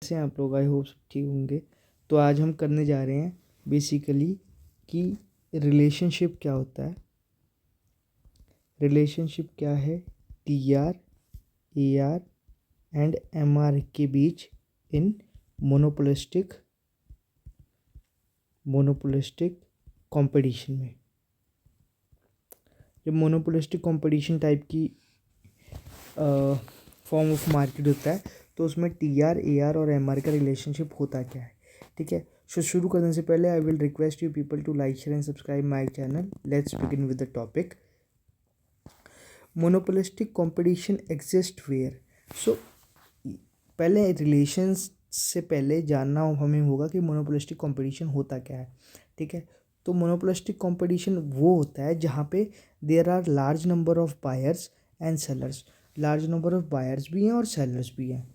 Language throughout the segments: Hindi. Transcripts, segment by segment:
कैसे हैं आप लोग? आई होप सब ठीक होंगे। तो आज हम करने जा रहे हैं बेसिकली कि रिलेशनशिप क्या होता है। रिलेशनशिप क्या है T R A R and M R के बीच इन मोनोपोलिस्टिक कंपटीशन में। जब मोनोपोलिस्टिक कंपटीशन टाइप की फॉर्म ऑफ मार्केट होता है तो उसमें टी आर ए आर और एम आर का रिलेशनशिप होता क्या है, ठीक है। सो शुरू करने से पहले I will request you people to like share and subscribe my channel. Let's begin with the topic. Monopolistic competition exist where. So पहले रिलेशंस से पहले जानना हमें होगा कि मोनोपोलिस्टिक कंपटीशन होता क्या है, ठीक है। तो मोनोपोलिस्टिक कंपटीशन वो होता है जहाँ पे there are large number of buyers and sellers. Large number of buyers भी हैं और सेलर्स भी हैं।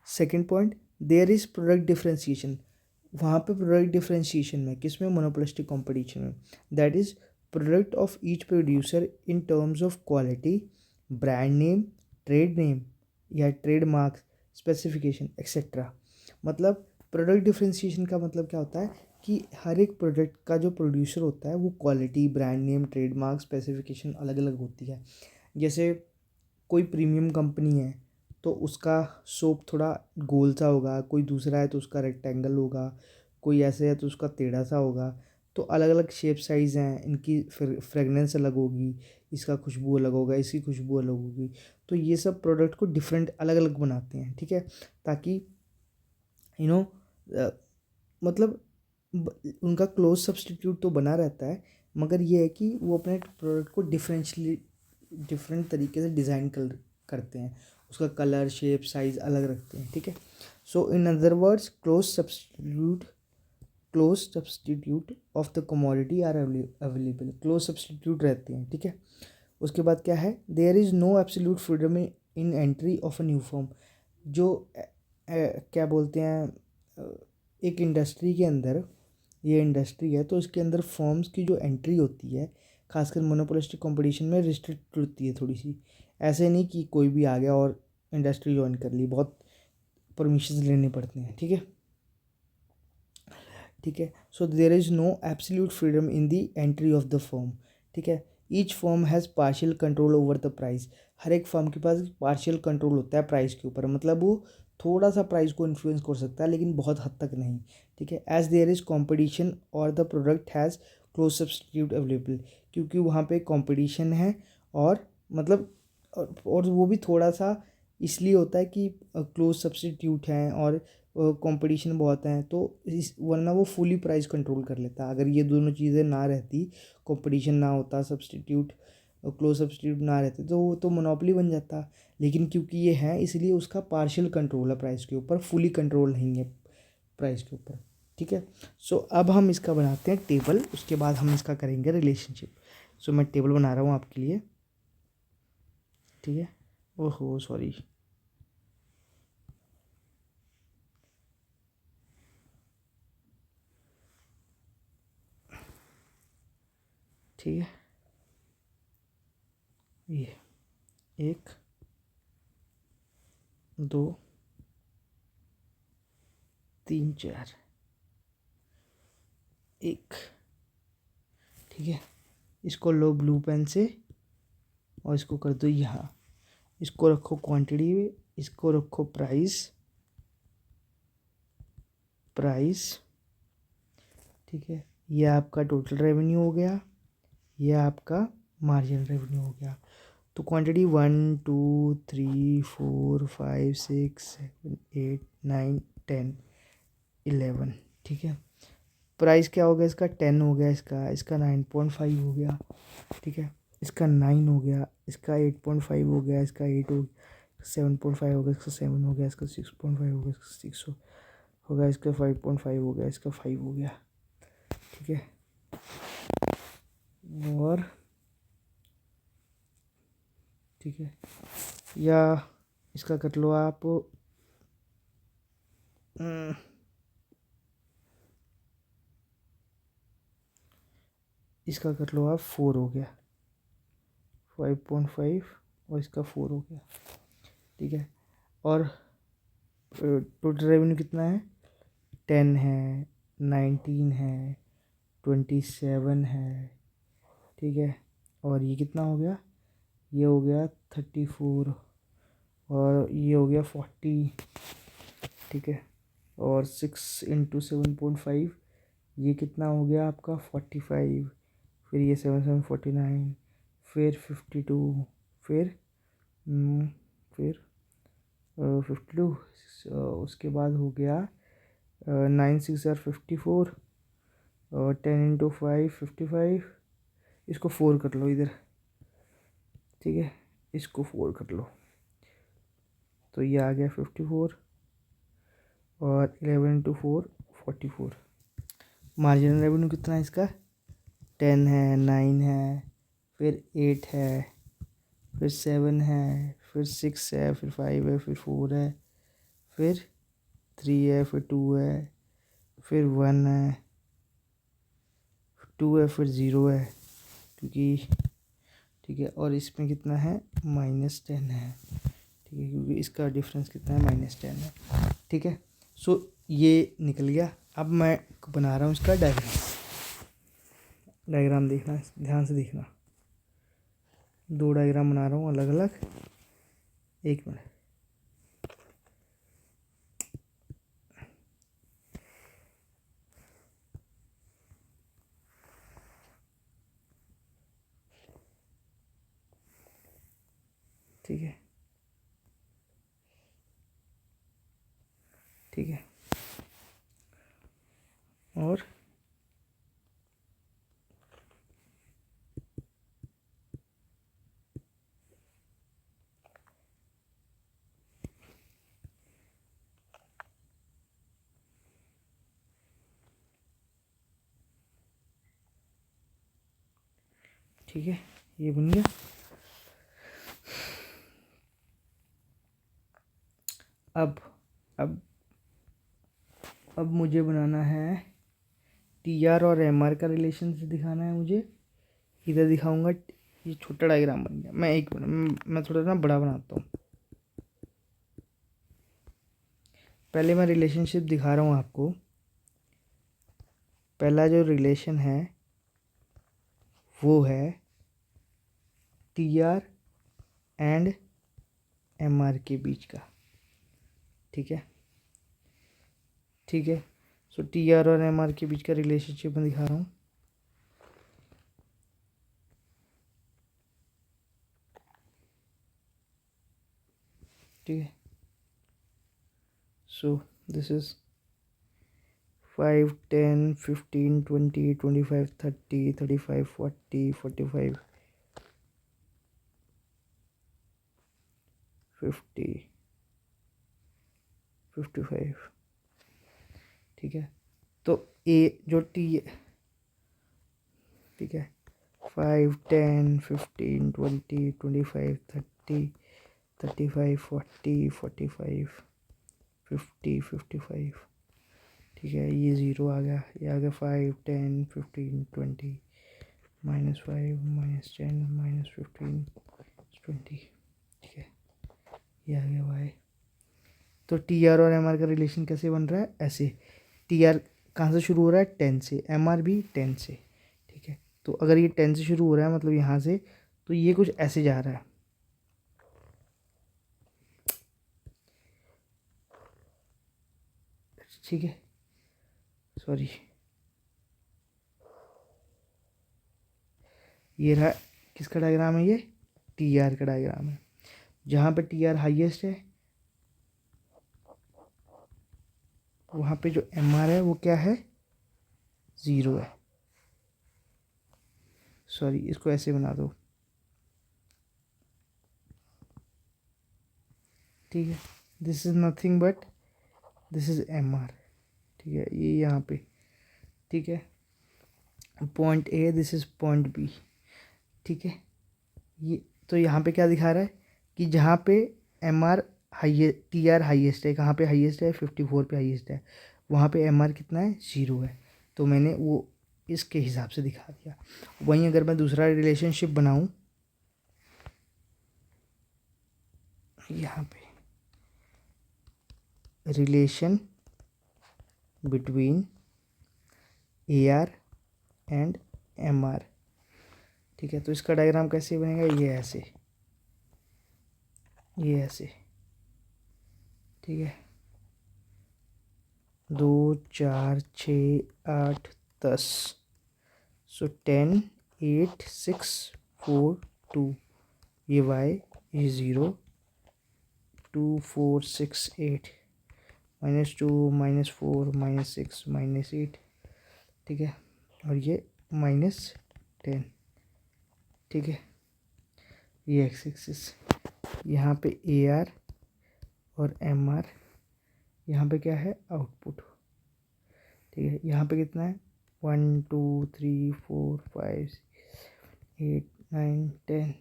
Second point, there is product differentiation. वहाँ पे प्रोडक्ट डिफ्रेंशिएशन में किसमें? मोनोपोलिस्टिक कंपटीशन में। That is product of each producer in terms of quality, brand name, trade name या ट्रेडमार्क, स्पेसिफिकेशन एक्सेट्रा। मतलब प्रोडक्ट डिफ्रेंशिएशन का मतलब क्या होता है कि हर एक प्रोडक्ट का जो प्रोड्यूसर होता है वो quality, brand name, trademark, specification अलग अलग होती है। जैसे कोई प्रीमियम कंपनी है तो उसका सोप थोड़ा गोल सा होगा, कोई दूसरा है तो उसका रेक्टेंगल होगा, कोई ऐसे है तो उसका टेढ़ा सा होगा। तो अलग अलग शेप साइज़ हैं, इनकी फ्रेगनेंस अलग होगी, इसका खुशबू अलग होगा, इसकी खुशबू अलग होगी। तो ये सब प्रोडक्ट को डिफरेंट अलग अलग बनाते हैं, ठीक है, ताकि यू नो मतलब उनका क्लोज सब्स्टिट्यूट तो बना रहता है, मगर ये है कि वो अपने प्रोडक्ट को डिफरेंट तरीके से डिज़ाइन करते हैं, उसका कलर, शेप, साइज़ अलग रखते हैं, ठीक है। So in other words close substitute of the commodity are available. Close substitute रहते हैं, ठीक है। उसके बाद क्या है? There is no absolute freedom in entry of a new firm. जो क्या बोलते हैं, एक इंडस्ट्री के अंदर, ये इंडस्ट्री है तो इसके अंदर फॉर्म्स की जो एंट्री होती है खासकर मोनोपोलिस्टिक कंपटीशन में रिस्ट्रिक्ट होती है थोड़ी सी। ऐसे नहीं कि कोई भी आ गया और इंडस्ट्री ज्वाइन कर ली, बहुत परमिशन लेने पड़ते हैं, ठीक है, ठीक है। So there is no absolute freedom in the entry of the firm, ठीक है। Each firm has partial control over the price. हर एक फॉर्म के पास पार्शियल कंट्रोल होता है प्राइस के ऊपर, मतलब वो थोड़ा सा प्राइस को इन्फ्लुएंस कर सकता है लेकिन बहुत हद तक नहीं, ठीक है। एज देयर इज़ कॉम्पिटिशन और the product has close substitute available. क्योंकि वहाँ पे कंपटीशन है और मतलब और वो भी थोड़ा सा इसलिए होता है कि क्लोज सब्स्टिट्यूट हैं और कंपटीशन बहुत हैं, तो वरना वो फुली प्राइस कंट्रोल कर लेता। अगर ये दोनों चीज़ें ना रहती, कंपटीशन ना होता, सब्स्टिट्यूट क्लोज सब्स्टिट्यूट ना रहते, तो वो तो मोनोपोली बन जाता। लेकिन क्योंकि ये है इसलिए उसका पार्शियल कंट्रोल है प्राइस के ऊपर, फुली कंट्रोल नहीं है प्राइस के ऊपर, ठीक है। सो अब हम इसका बनाते हैं टेबल, उसके बाद हम इसका करेंगे रिलेशनशिप। सो मैं टेबल बना रहा हूँ आपके लिए, ठीक है। ओहो सॉरी, ठीक है। ये 1 2 3 4 1, ठीक है। इसको लो ब्लू पेन से और इसको कर दो यहाँ, इसको रखो क्वांटिटी, इसको रखो प्राइस, ठीक है। ये आपका टोटल रेवेन्यू हो गया, ये आपका मार्जिनल रेवेन्यू हो गया। तो क्वांटिटी 1 2 3 4 5 6 7 8 9 10 11, ठीक है। प्राइस क्या हो गया इसका? 10 हो गया, इसका 9.5 हो गया, ठीक है। इसका 9 हो गया, इसका 8.5 हो गया, इसका 8 हो गया, 7.5 हो गया, इसका 7 हो गया, इसका 6.5 हो गया, इसका 6 हो गया, इसका 5.5 हो गया, इसका 5 हो गया, ठीक है। और ठीक है, या इसका कर लो आप इसका कर लो आप 4 हो गया, 5.5 और इसका 4 हो गया, ठीक है। और टोटल रेवेन्यू कितना है, 10 है, 19 है, 27 है, ठीक है। और ये कितना हो गया, ये हो गया 34, और ये हो गया 40, ठीक है। और 6 × 7.5, ये कितना हो गया आपका 45, फिर ये 7 7 49, फिर 52, फिर फिर 52, उसके बाद हो गया 9 6 × 54, और 10 × 5 55, इसको 4 कर लो इधर, ठीक है, इसको 4 कर लो, तो ये आ गया 54, और 11 × 4 44। मार्जिनल रेवेन्यू कितना है इसका, 10 है, 9 है, फिर 8 है, फिर 7 है, फिर 6 है, फिर 5 है, फिर 4 है, फिर 3 है, फिर 2 है, फिर 1 है, 2 है, फिर 0 है, क्योंकि ठीक है। और इसमें कितना है, -10 है, ठीक है, क्योंकि इसका डिफरेंस कितना है, -10 है, ठीक है। सो ये निकल गया। अब मैं बना रहा हूँ इसका डायग्राम देखना, ध्यान से देखना। 2 डायग्राम बना रहा हूँ अलग अलग, 1 मिनट। ठीक है, ठीक है। और ठीक है, ये बन गया। अब अब अब मुझे बनाना है TR और MR का रिलेशन से दिखाना है मुझे। इधर दिखाऊंगा, ये छोटा डायग्राम बन गया। मैं थोड़ा ना बड़ा बनाता हूँ। पहले मैं रिलेशनशिप दिखा रहा हूँ आपको। पहला जो रिलेशन है वो है TR एंड MR के बीच का, ठीक है, ठीक है। सो TR और MR के बीच का रिलेशनशिप मैं दिखा रहा हूँ। ठीक है, सो दिस इज 5 10 15 20 25 30 35 40 45 50 55, ठीक है। तो ए जो टी, ठीक है, 5 10 15 20 25 30 35 40 45 50 55, ठीक है। ये 0 आ गया, ये आ गया 5 10 15 20 -5 -10 -15 20, ठीक है। ये आ गया y। तो TR और MR का रिलेशन कैसे बन रहा है, ऐसे। TR कहाँ से शुरू हो रहा है, 10 से, MR भी 10 से, ठीक है। तो अगर ये 10 से शुरू हो रहा है मतलब यहाँ से, तो ये कुछ ऐसे जा रहा है, ठीक है। सॉरी, ये रहा, किसका डायग्राम है, ये TR का डायग्राम है। जहाँ पे TR हाईएस्ट है वहाँ पे जो MR है वो क्या है, 0 है। सॉरी, इसको ऐसे बना दो, ठीक है। This is nothing but this is MR, ठीक है, ये यहाँ पे, ठीक है। Point A, this is point B, ठीक है। ये तो यहाँ पे क्या दिखा रहा है कि जहाँ पे MR हाई, TR हाईएस्ट है, कहाँ पे हाईएस्ट है, 54 पे हाईएस्ट है, वहाँ पे MR कितना है, 0 है। तो मैंने वो इसके हिसाब से दिखा दिया। वहीं अगर मैं दूसरा रिलेशनशिप बनाऊँ, यहाँ पे relation between AR and MR। ठीक है, तो इसका डायग्राम कैसे बनेगा, ये ऐसे, ये ऐसे। ठीक है, 2 4 6 8 10, सो 10 8 6 4 2, ये y, ये 0 2 4 6 8, -2 -4 -6 -8। ठीक है, और ये -10। ठीक है, ये एक्स एक्सिस, यहाँ पे AR और MR, यहाँ पे क्या है, आउटपुट। ठीक है, यहाँ पे कितना है, 1 2 3 4 5 8 9 10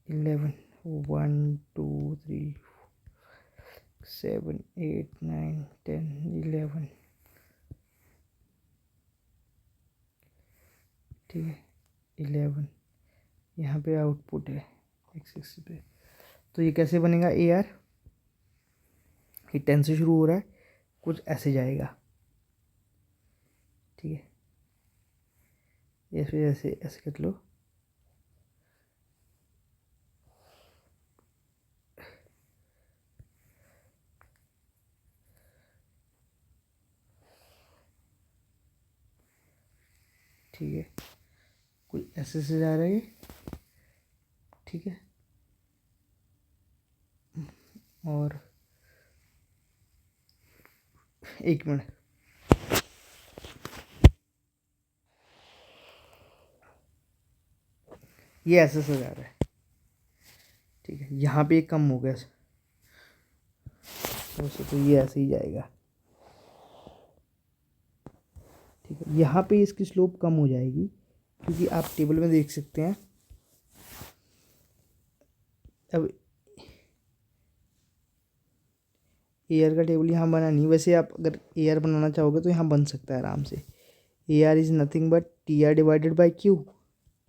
11, 1 2 3 7 8 9 10 11। ठीक है, 11, यहाँ पे आउटपुट है एक्स एक्सिस पे। तो ये कैसे बनेगा AR, ये 10 से शुरू हो रहा है, कुछ ऐसे जाएगा। ठीक है, या फिर ऐसे ऐसे कर लो। ठीक है, कुछ ऐसे से जा रहा है ये। ठीक है, और एक मिनट, ये ऐसे से जा रहा है। ठीक है, यहाँ पे कम हो गया वैसे, तो ये ऐसे ही जाएगा। ठीक है, यहाँ पे इसकी स्लोप कम हो जाएगी, क्योंकि आप टेबल में देख सकते हैं। अब AR का टेबल यहाँ बना नहीं, वैसे आप अगर AR बनाना चाहोगे तो यहाँ बन सकता है आराम से। AR is nothing but TR divided by Q।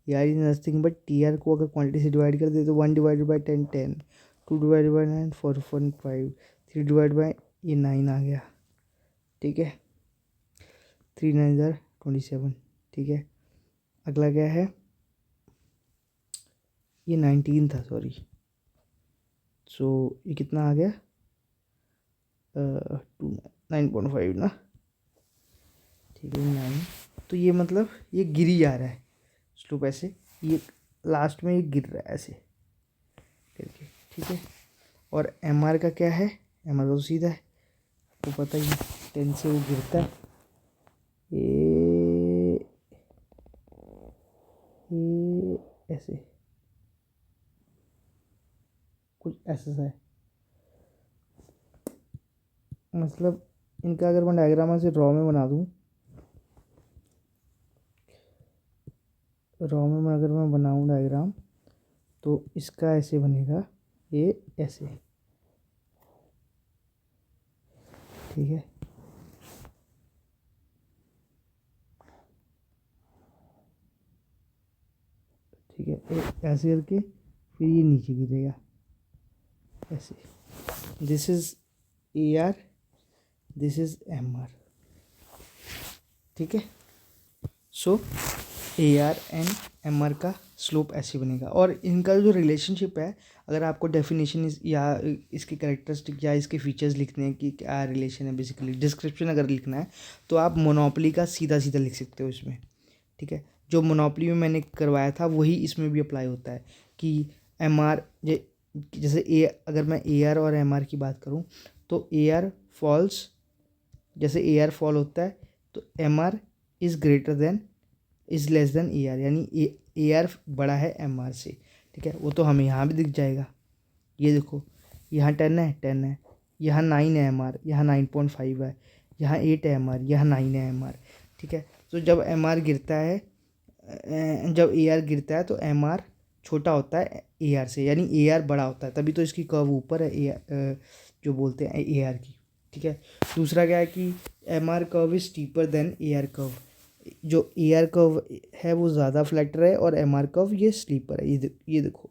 AR is nothing but TR को अगर क्वांटिटी से डिवाइड कर दे तो 1 divided by 10 10, 2 divided by 9 4 4 5, 3 divide by ये 9 आ गया। ठीक है, 3 9 ज़र 27। ठीक है, अगला क्या है, ये 19 था, सॉरी। सो ये कितना आ गया, 9.5 ना। ठीक है, 9। तो ये मतलब ये गिरी जा रहा है स्लोप ऐसे, ये लास्ट में ये गिर रहा है ऐसे करके। ठीक है, और MR का क्या है, MR का तो सीधा है, आपको पता ही है, 10 से वो गिरता है, ये ऐसे, कुछ ऐसा है। मतलब इनका अगर मैं डायग्राम से रॉ में बना दूँ, रॉ में अगर मैं बनाऊँ डायग्राम, तो इसका ऐसे बनेगा, ये ऐसे। ठीक है, ठीक है, ऐसे करके फिर ये नीचे गिरेगा ऐसे। This is AR, this is MR। ठीक है, सो AR एंड MR का स्लोप ऐसे बनेगा। और इनका जो रिलेशनशिप है, अगर आपको डेफिनेशन या इसके कैरेक्टरिस्टिक या इसके फीचर्स लिखने हैं कि क्या रिलेशन है, बेसिकली डिस्क्रिप्शन अगर लिखना है, तो आप मोनोपोली का सीधा सीधा लिख सकते हो इसमें। ठीक है, जो मोनोपोली में मैंने करवाया था वही इसमें भी अप्लाई होता है कि MR जैसे अगर मैं AR और MR की बात करूँ, तो AR फॉल्स, जैसे AR फॉल होता है तो MR is greater than, is less than AR, यानी AR बड़ा है MR से। ठीक है, वो तो हमें यहाँ भी दिख जाएगा। ये देखो, यहाँ 10 है, 10 है, यहाँ 9 है MR, यहाँ 9.5 है, यहाँ 8 है MR, यहाँ 9 है MR। ठीक है, तो जब MR गिरता है, जब AR गिरता है तो MR छोटा होता है AR से, यानी AR बड़ा होता है, तभी तो इसकी कर्व ऊपर है जो बोलते हैं AR की। ठीक है, दूसरा क्या है कि MR curve is steeper than AR curve. जो AR कर्व है वो ज़्यादा फ्लैटर है और MR कर्व ये स्लीपर है, ये देखो।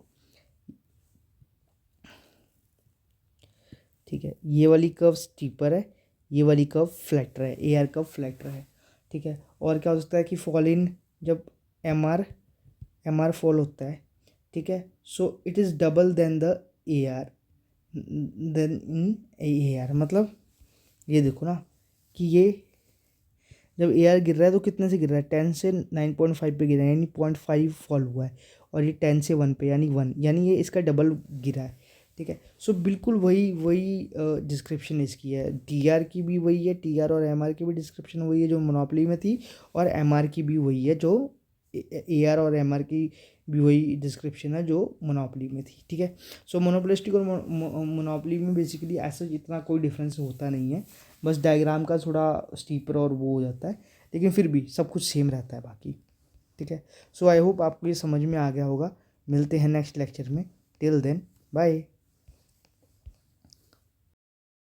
ठीक है, ये वाली कर्व स्टीपर है, ये वाली कर्व फ्लैटर है, ए आर कर्व फ्लैटर है, ठीक है। और क्या हो सकता है कि फॉल इन जब एम आर फॉल होता है, ठीक है, so it is double than the A R, then in A R, मतलब ये देखो ना कि ये जब ए आर गिर रहा है तो कितने से गिर रहा है, 10 से 9.5 पे गिरा है, यानी 0.5 फॉल हुआ है, और ये 10 से 1 पे यानी 1, यानी ये इसका डबल गिरा है, ठीक है। सो बिल्कुल वही डिस्क्रिप्शन इसकी है, टी आर की भी वही है, टी आर और एम आर की भी डिस्क्रिप्शन वही है जो मोनोपोली में थी, और एम आर की भी वही है जो ए आर और एम आर की भी वही डिस्क्रिप्शन है जो मोनोपोली में थी, ठीक है। सो मोनोपोलिस्टिक और मोनोपोली में बेसिकली ऐसा इतना कोई डिफरेंस होता नहीं है, बस डायग्राम का थोड़ा स्टीपर और वो हो जाता है, लेकिन फिर भी सब कुछ सेम रहता है बाकी, ठीक है। सो आई होप आपको ये समझ में आ गया होगा। मिलते हैं नेक्स्ट लेक्चर में, टिल देन बाय।